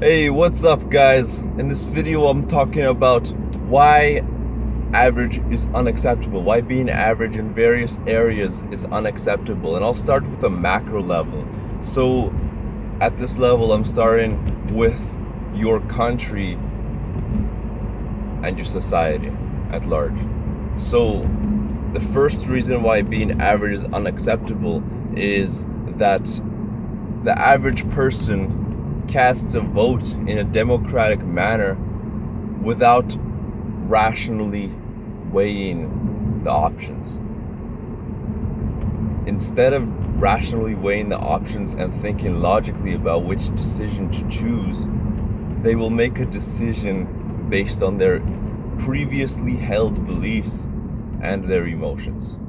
Hey, what's up, guys? In this video, I'm talking about why average is unacceptable, why being average in various areas is unacceptable. And I'll start with a macro level. So, at this level, I'm starting with your country and your society at large. So, the first reason why being average is unacceptable is that the average person casts a vote in a democratic manner without rationally weighing the options. Instead of rationally weighing the options and thinking logically about which decision to choose, they will make a decision based on their previously held beliefs and their emotions.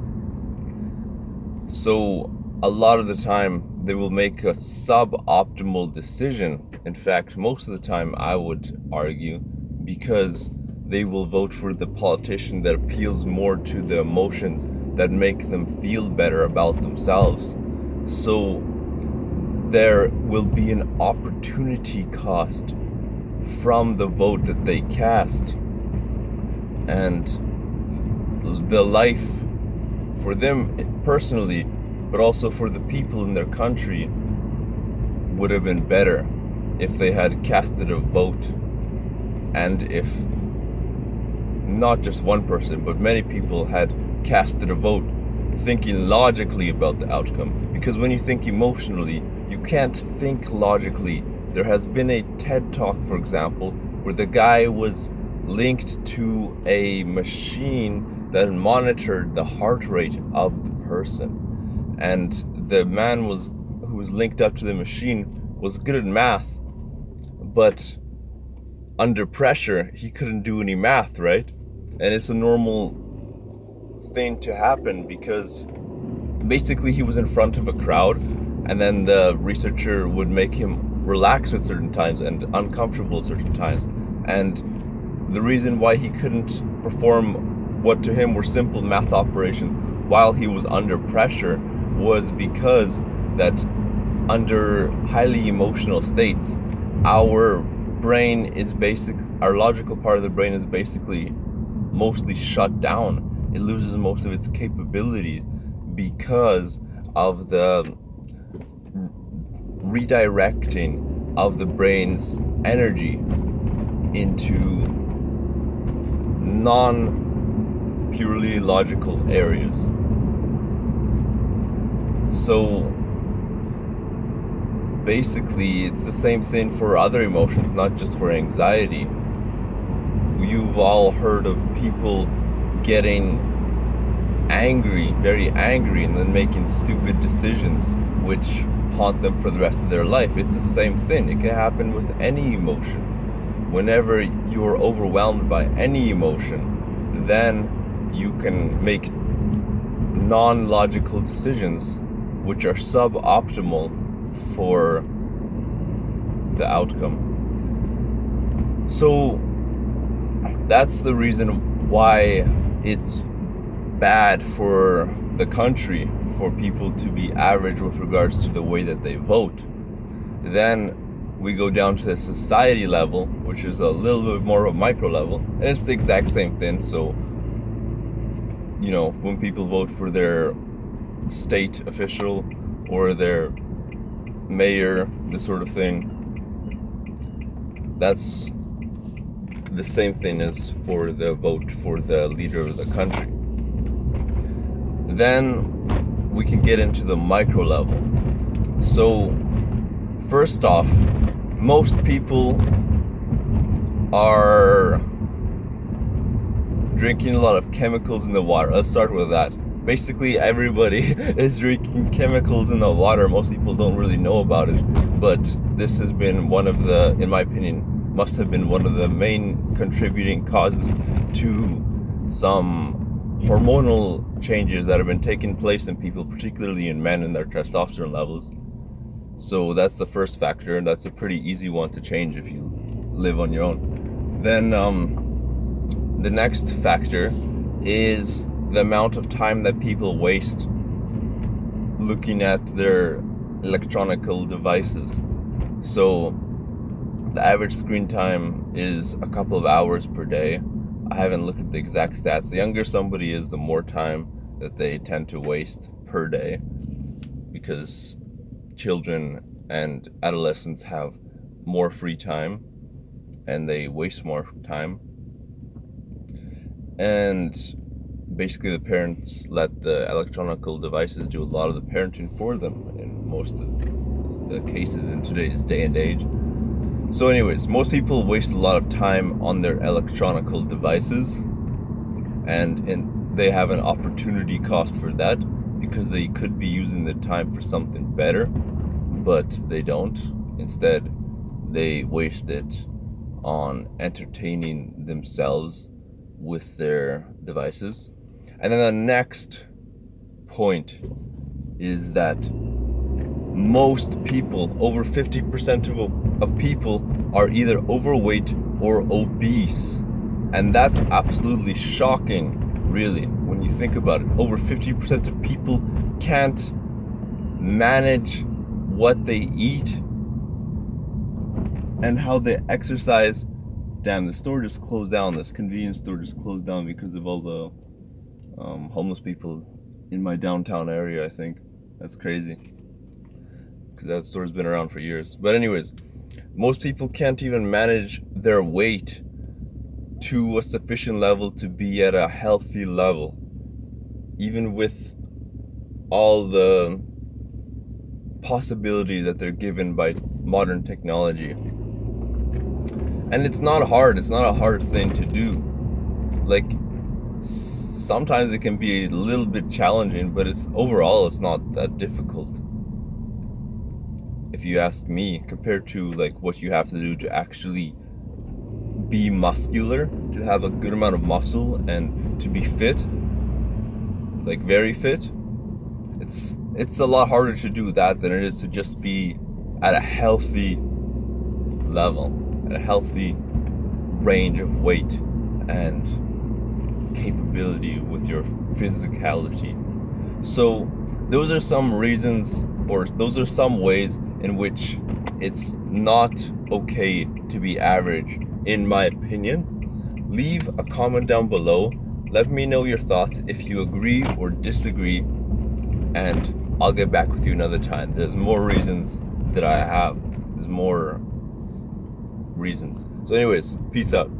So a lot of the time they will make a suboptimal decision. In fact, most of the time I would argue, because they will vote for the politician that appeals more to the emotions that make them feel better about themselves. So there will be an opportunity cost from the vote that they cast, and the life for them personally, but also for the people in their country, would have been better if they had casted a vote, and if not just one person but many people had casted a vote thinking logically about the outcome. Because when you think emotionally, you can't think logically. There has been a TED Talk, for example, where the guy was linked to a machine that monitored the heart rate of the person, and the man who was linked up to the machine was good at math, but under pressure he couldn't do any math, right? And it's a normal thing to happen, because basically he was in front of a crowd, and then the researcher would make him relax at certain times and uncomfortable at certain times. And the reason why he couldn't perform what to him were simple math operations while he was under pressure was because that under highly emotional states, our logical part of the brain is basically mostly shut down. It loses most of its capability because of the redirecting of the brain's energy into non-purely logical areas. So basically, it's the same thing for other emotions, not just for anxiety. You've all heard of people getting angry, very angry, and then making stupid decisions which haunt them for the rest of their life. It's the same thing. It can happen with any emotion. Whenever you're overwhelmed by any emotion, then you can make non-logical decisions which are suboptimal for the outcome. So that's the reason why it's bad for the country for people to be average with regards to the way that they vote. Then we go down to the society level, which is a little bit more of a micro level, and it's the exact same thing. So, when people vote for their state official or their mayor, this sort of thing, that's the same thing as for the vote for the leader of the country. Then we can get into the micro level. So first off, most people are drinking a lot of chemicals in the water. Let's start with that. Basically, everybody is drinking chemicals in the water. Most people don't really know about it, but this has been one of the, in my opinion, must have been one of the main contributing causes to some hormonal changes that have been taking place in people, particularly in men, in their testosterone levels. So that's the first factor, and that's a pretty easy one to change if you live on your own. Then the next factor is the amount of time that people waste looking at their electronical devices. So The average screen time is a couple of hours per day. I haven't looked at the exact stats. The younger somebody is, the more time that they tend to waste per day, because children and adolescents have more free time and they waste more time. And basically the parents let the electronical devices do a lot of the parenting for them in most of the cases in today's day and age. So anyways, most people waste a lot of time on their electronical devices, and they have an opportunity cost for that, because they could be using the time for something better, but they don't. Instead, they waste it on entertaining themselves with their devices. And then the next point is that most people, over 50% of people, are either overweight or obese. And that's absolutely shocking, really, when you think about it. Over 50% of people can't manage what they eat and how they exercise. Damn, the store just closed down. This convenience store just closed down because of all the homeless people in my downtown area, I think. That's crazy, because that store's been around for years. But anyways, most people can't even manage their weight to a sufficient level to be at a healthy level, even with all the possibilities that they're given by modern technology. And it's not hard. It's not a hard thing to do. Like, sometimes it can be a little bit challenging, but overall it's not that difficult, if you ask me, compared to like what you have to do to actually be muscular, to have a good amount of muscle and to be fit, like very fit. It's a lot harder to do that than it is to just be at a healthy level, at a healthy range of weight and capability with your physicality. So those are some reasons, or those are some ways in which it's not okay to be average, in my opinion. Leave a comment down below. Let me know your thoughts, if you agree or disagree, and I'll get back with you another time. There's more reasons that I have. There's more reasons. So anyways, peace out.